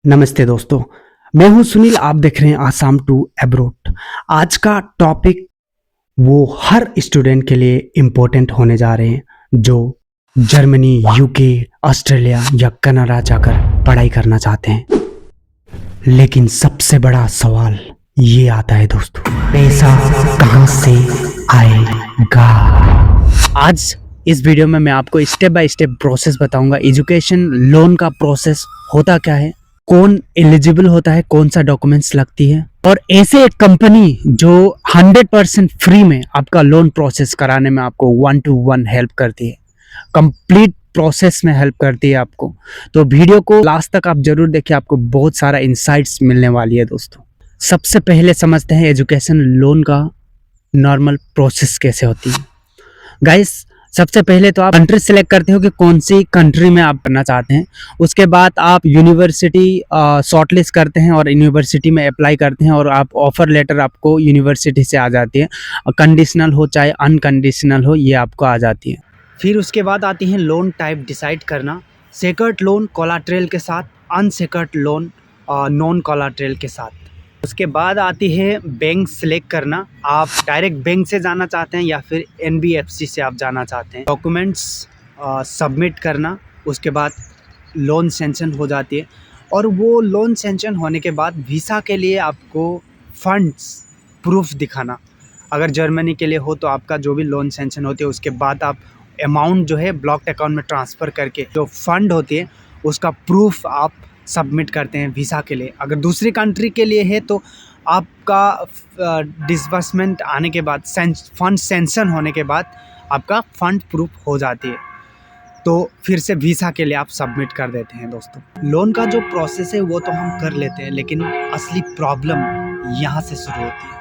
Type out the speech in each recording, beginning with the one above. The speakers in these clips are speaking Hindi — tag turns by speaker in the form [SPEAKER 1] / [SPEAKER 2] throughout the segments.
[SPEAKER 1] नमस्ते दोस्तों, मैं हूं सुनील। आप देख रहे हैं आसाम टू एब्रोड। आज का टॉपिक वो हर स्टूडेंट के लिए इम्पोर्टेंट होने जा रहे हैं जो जर्मनी, यूके, ऑस्ट्रेलिया या कनाडा जाकर पढ़ाई करना चाहते हैं। लेकिन सबसे बड़ा सवाल ये आता है दोस्तों, पैसा कहाँ से आएगा? आज इस वीडियो में मैं आपको स्टेप बाय स्टेप प्रोसेस बताऊंगा। एजुकेशन लोन का प्रोसेस होता क्या है, कौन एलिजिबल होता है, कौन सा डॉक्यूमेंट्स लगती है, और ऐसे एक कंपनी जो 100% फ्री में आपका लोन प्रोसेस कराने में आपको 1 to 1 हेल्प करती है, कंप्लीट प्रोसेस में हेल्प करती है आपको। तो वीडियो को लास्ट तक आप जरूर देखिए, आपको बहुत सारा इंसाइट्स मिलने वाली है दोस्तों। सबसे पहले समझते हैं एजुकेशन लोन का नॉर्मल प्रोसेस कैसे होती है। गाइस, सबसे पहले तो आप कंट्री सेलेक्ट करते हो कि कौन सी कंट्री में आप पढ़ना चाहते हैं। उसके बाद आप यूनिवर्सिटी शॉर्टलिस्ट करते हैं और यूनिवर्सिटी में अप्लाई करते हैं और आप ऑफर लेटर आपको यूनिवर्सिटी से आ जाती है। कंडीशनल हो चाहे अनकंडीशनल हो, ये आपको आ जाती है। फिर उसके बाद आती है लोन टाइप डिसाइड करना। सेक्योर्ड लोन कोलाट्रेल के साथ, अनसेक्योर्ड लोन नॉन कोलाट्रेल के साथ। उसके बाद आती है बैंक सिलेक्ट करना। आप डायरेक्ट बैंक से जाना चाहते हैं या फिर एनबीएफसी से आप जाना चाहते हैं। डॉक्यूमेंट्स सबमिट करना, उसके बाद लोन सेंक्शन हो जाती है। और वो लोन सेंक्शन होने के बाद वीज़ा के लिए आपको फंड्स प्रूफ दिखाना। अगर जर्मनी के लिए हो तो आपका जो भी लोन सेंक्शन होती है उसके बाद आप अमाउंट जो है ब्लॉक्ड अकाउंट में ट्रांसफ़र करके जो फंड होती है उसका प्रूफ आप सबमिट करते हैं वीज़ा के लिए। अगर दूसरी कंट्री के लिए है तो आपका डिसबर्समेंट आने के बाद, फंड सेंक्शन होने के बाद आपका फंड प्रूफ हो जाती है, तो फिर से वीज़ा के लिए आप सबमिट कर देते हैं दोस्तों। लोन का जो प्रोसेस है वो तो हम कर लेते हैं, लेकिन असली प्रॉब्लम यहाँ से शुरू होती है।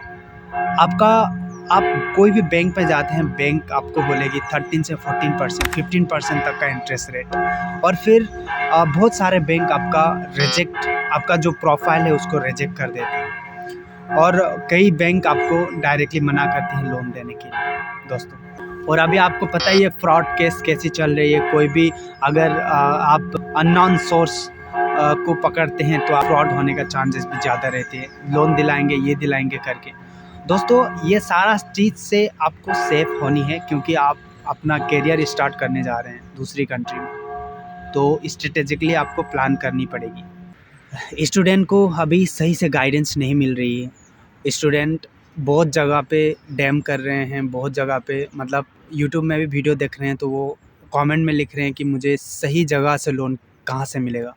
[SPEAKER 1] आप कोई भी बैंक पे जाते हैं, बैंक आपको बोलेगी 13 से 14%, 15% तक का इंटरेस्ट रेट। और फिर बहुत सारे बैंक आपका जो प्रोफाइल है उसको रिजेक्ट कर देते हैं, और कई बैंक आपको डायरेक्टली मना करते हैं लोन देने के लिए दोस्तों। और अभी आपको पता ही है फ्रॉड केस कैसी चल रही है। कोई भी अगर आप अननोन सोर्स को पकड़ते हैं तो फ्रॉड होने का चांसेस भी ज़्यादा रहते हैं। लोन दिलाएंगे, ये दिलाएंगे करके दोस्तों। ये सारा चीज़ से आपको सेफ होनी है, क्योंकि आप अपना करियर स्टार्ट करने जा रहे हैं दूसरी कंट्री में, तो स्ट्रेटेजिकली आपको प्लान करनी पड़ेगी। स्टूडेंट को अभी सही से गाइडेंस नहीं मिल रही है। स्टूडेंट बहुत जगह पे डैम कर रहे हैं, बहुत जगह पे मतलब यूट्यूब में भी वीडियो देख रहे हैं तो वो कमेंट में लिख रहे हैं कि मुझे सही जगह से लोन कहाँ से मिलेगा,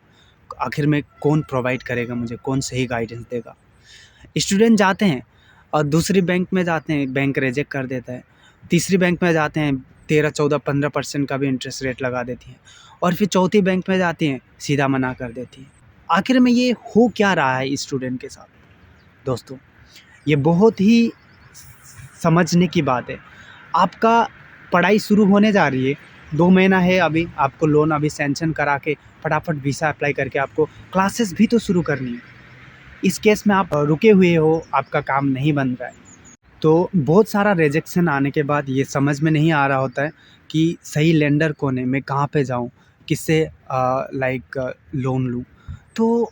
[SPEAKER 1] आखिर में कौन प्रोवाइड करेगा मुझे, कौन सही गाइडेंस देगा। स्टूडेंट जाते हैं और दूसरी बैंक में जाते हैं, बैंक रिजेक्ट कर देता है। तीसरी बैंक में जाते हैं, 13, 14, 15% का भी इंटरेस्ट रेट लगा देती है। और फिर चौथी बैंक में जाती हैं, सीधा मना कर देती है। आखिर में ये हो क्या रहा है स्टूडेंट के साथ दोस्तों? ये बहुत ही समझने की बात है। आपका पढ़ाई शुरू होने जा रही है, 2 महीना है अभी, आपको लोन अभी सेंक्शन करा के फटाफट वीज़ा अप्लाई करके आपको क्लासेस भी तो शुरू करनी है। इस केस में आप रुके हुए हो, आपका काम नहीं बन रहा है, तो बहुत सारा रिजेक्शन आने के बाद ये समझ में नहीं आ रहा होता है कि सही लेंडर कौन है, मैं कहाँ पे जाऊँ, किससे लोन लूँ। तो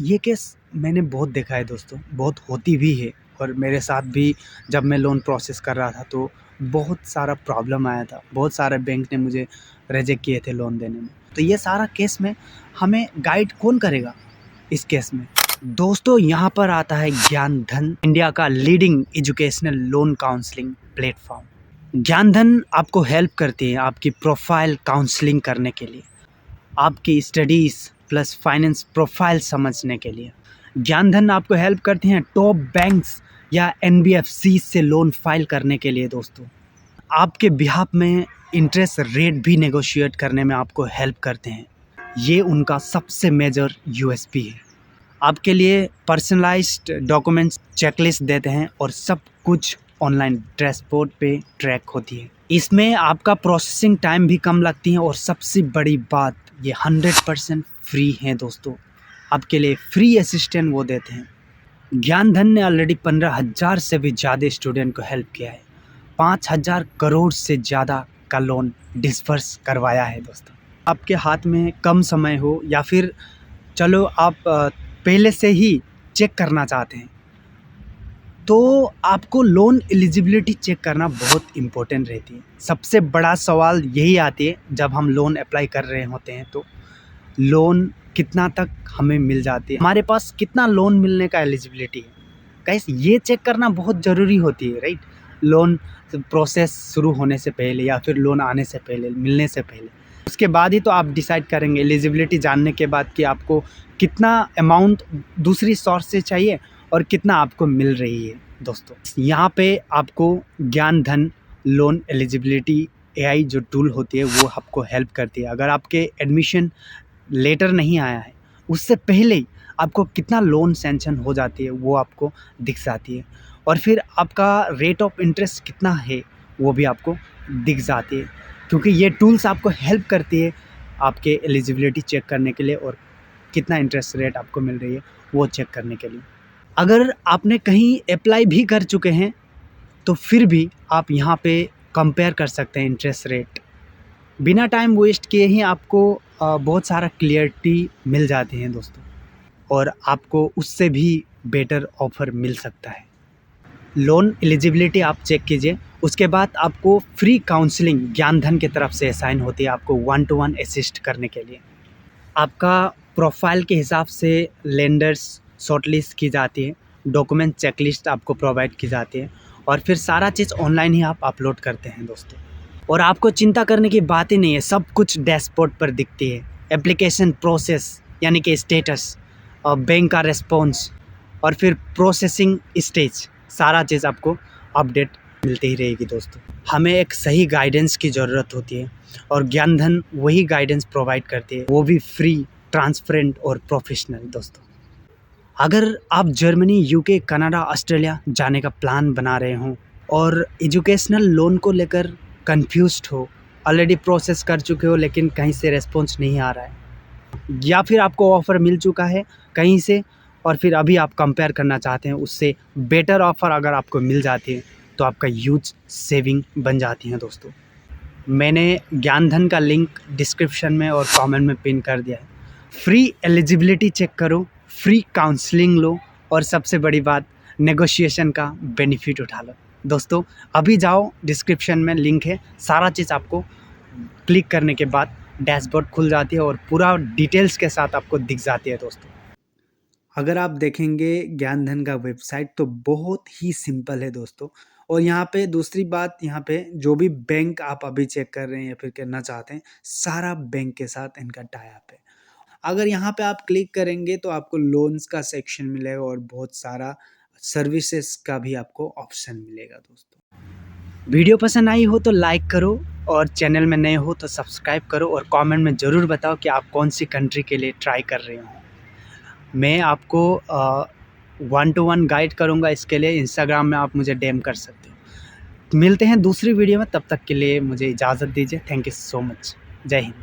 [SPEAKER 1] ये केस मैंने बहुत देखा है दोस्तों, बहुत होती भी है। और मेरे साथ भी जब मैं लोन प्रोसेस कर रहा था तो बहुत सारा प्रॉब्लम आया था, बहुत सारे बैंक ने मुझे रिजेक्ट किए थे लोन देने में। तो ये सारा केस में हमें गाइड कौन करेगा इस केस में? दोस्तों, यहाँ पर आता है ज्ञान धन, इंडिया का leading educational loan counselling platform. ज्ञान धन आपको हेल्प करती है आपकी प्रोफाइल काउंसलिंग करने के लिए, आपकी स्टडीज़ प्लस फाइनेंस प्रोफाइल समझने के लिए। ज्ञान धन आपको हेल्प करती हैं टॉप बैंक्स या एनबीएफसी से लोन फाइल करने के लिए दोस्तों। आपके बिहाफ में इंटरेस्ट रेट भी नेगोशिएट करने में आपको हेल्प करते हैं। ये उनका सबसे मेजर यूएसपी है। आपके लिए पर्सनलाइज्ड डॉक्यूमेंट्स चेकलिस्ट देते हैं और सब कुछ ऑनलाइन डैशबोर्ड पे ट्रैक होती है। इसमें आपका प्रोसेसिंग टाइम भी कम लगती है, और सबसे बड़ी बात ये 100% फ्री है दोस्तों। आपके लिए फ्री असिस्टेंट वो देते हैं। ज्ञान धन ने ऑलरेडी 15,000 से भी ज़्यादा स्टूडेंट को हेल्प किया है। 5,000 करोड़ से ज़्यादा का लोन डिस्पर्स करवाया है दोस्तों। आपके हाथ में कम समय हो या फिर चलो आप पहले से ही चेक करना चाहते हैं, तो आपको लोन एलिजिबिलिटी चेक करना बहुत इम्पोर्टेंट रहती है। सबसे बड़ा सवाल यही आती है जब हम लोन अप्लाई कर रहे होते हैं, तो लोन कितना तक हमें मिल जाती है, हमारे पास कितना लोन मिलने का एलिजिबिलिटी है। गाइस, ये चेक करना बहुत ज़रूरी होती है, राइट। लोन प्रोसेस शुरू होने से पहले या फिर लोन आने से पहले, मिलने से पहले, उसके बाद ही तो आप डिसाइड करेंगे एलिजिबिलिटी जानने के बाद कि आपको कितना अमाउंट दूसरी सोर्स से चाहिए और कितना आपको मिल रही है। दोस्तों, यहाँ पे आपको ज्ञान धन लोन एलिजिबिलिटी एआई जो टूल होती है वो आपको हेल्प करती है। अगर आपके एडमिशन लेटर नहीं आया है, उससे पहले ही आपको कितना लोन सैंक्शन हो जाती है वो आपको दिख जाती है, और फिर आपका रेट ऑफ इंटरेस्ट कितना है वो भी आपको दिख जाती है, क्योंकि ये टूल्स आपको हेल्प करती है आपके एलिजिबिलिटी चेक करने के लिए और कितना इंटरेस्ट रेट आपको मिल रही है वो चेक करने के लिए। अगर आपने कहीं अप्लाई भी कर चुके हैं तो फिर भी आप यहाँ पे कंपेयर कर सकते हैं इंटरेस्ट रेट। बिना टाइम वेस्ट किए ही आपको बहुत सारा क्लियरिटी मिल जाती है दोस्तों, और आपको उससे भी बेटर ऑफ़र मिल सकता है। लोन एलिजिबिलिटी आप चेक कीजिए, उसके बाद आपको फ्री काउंसलिंग ज्ञान धन की तरफ से असाइन होती है आपको 1-to-1 असिस्ट करने के लिए। आपका प्रोफाइल के हिसाब से लेंडर्स शॉर्टलिस्ट की जाती है, डॉक्यूमेंट चेकलिस्ट आपको प्रोवाइड की जाती है, और फिर सारा चीज़ ऑनलाइन ही आप अपलोड करते हैं दोस्तों। और आपको चिंता करने की बात ही नहीं है, सब कुछ डैशबोर्ड पर दिखती है। एप्लीकेशन प्रोसेस यानी कि स्टेटस, और बैंक का रिस्पॉन्स, और फिर प्रोसेसिंग स्टेज, सारा चीज़ आपको अपडेट मिलती ही रहेगी दोस्तों। हमें एक सही गाइडेंस की ज़रूरत होती है और ज्ञान धन वही गाइडेंस प्रोवाइड करती है, वो भी फ्री, ट्रांसपेरेंट और प्रोफेशनल दोस्तों। अगर आप जर्मनी, यूके, कनाडा, ऑस्ट्रेलिया जाने का प्लान बना रहे हों और एजुकेशनल लोन को लेकर कंफ्यूज्ड हो, ऑलरेडी प्रोसेस कर चुके हो लेकिन कहीं से रिस्पॉन्स नहीं आ रहा है, या फिर आपको ऑफ़र मिल चुका है कहीं से और फिर अभी आप कंपेयर करना चाहते हैं, उससे बेटर ऑफ़र अगर आपको मिल जाती है तो आपका ह्यूज सेविंग बन जाती है दोस्तों। मैंने ज्ञान धन का लिंक डिस्क्रिप्शन में और कमेंट में पिन कर दिया है। फ्री एलिजिबिलिटी चेक करो, फ्री काउंसलिंग लो, और सबसे बड़ी बात, नेगोशिएशन का बेनिफिट उठा लो दोस्तों। अभी जाओ, डिस्क्रिप्शन में लिंक है, सारा चीज़ आपको क्लिक करने के बाद डैशबोर्ड खुल जाती है और पूरा डिटेल्स के साथ आपको दिख जाती है दोस्तों। अगर आप देखेंगे ज्ञान धन का वेबसाइट तो बहुत ही सिंपल है दोस्तों। और यहाँ पे दूसरी बात, यहाँ पे जो भी बैंक आप अभी चेक कर रहे हैं या फिर करना चाहते हैं, सारा बैंक के साथ इनका टाई अप है। अगर यहाँ पे आप क्लिक करेंगे तो आपको लोन्स का सेक्शन मिलेगा और बहुत सारा सर्विसेज का भी आपको ऑप्शन मिलेगा दोस्तों। वीडियो पसंद आई हो तो लाइक करो, और चैनल में नए हो तो सब्सक्राइब करो, और कमेंट में ज़रूर बताओ कि आप कौन सी कंट्री के लिए ट्राई कर रहे हो। मैं आपको 1-to-1 गाइड करूँगा, इसके लिए इंस्टाग्राम में आप मुझे डीएम कर सकते हो। मिलते हैं दूसरी वीडियो में, तब तक के लिए मुझे इजाज़त दीजिए। Thank you so much. जय हिंद।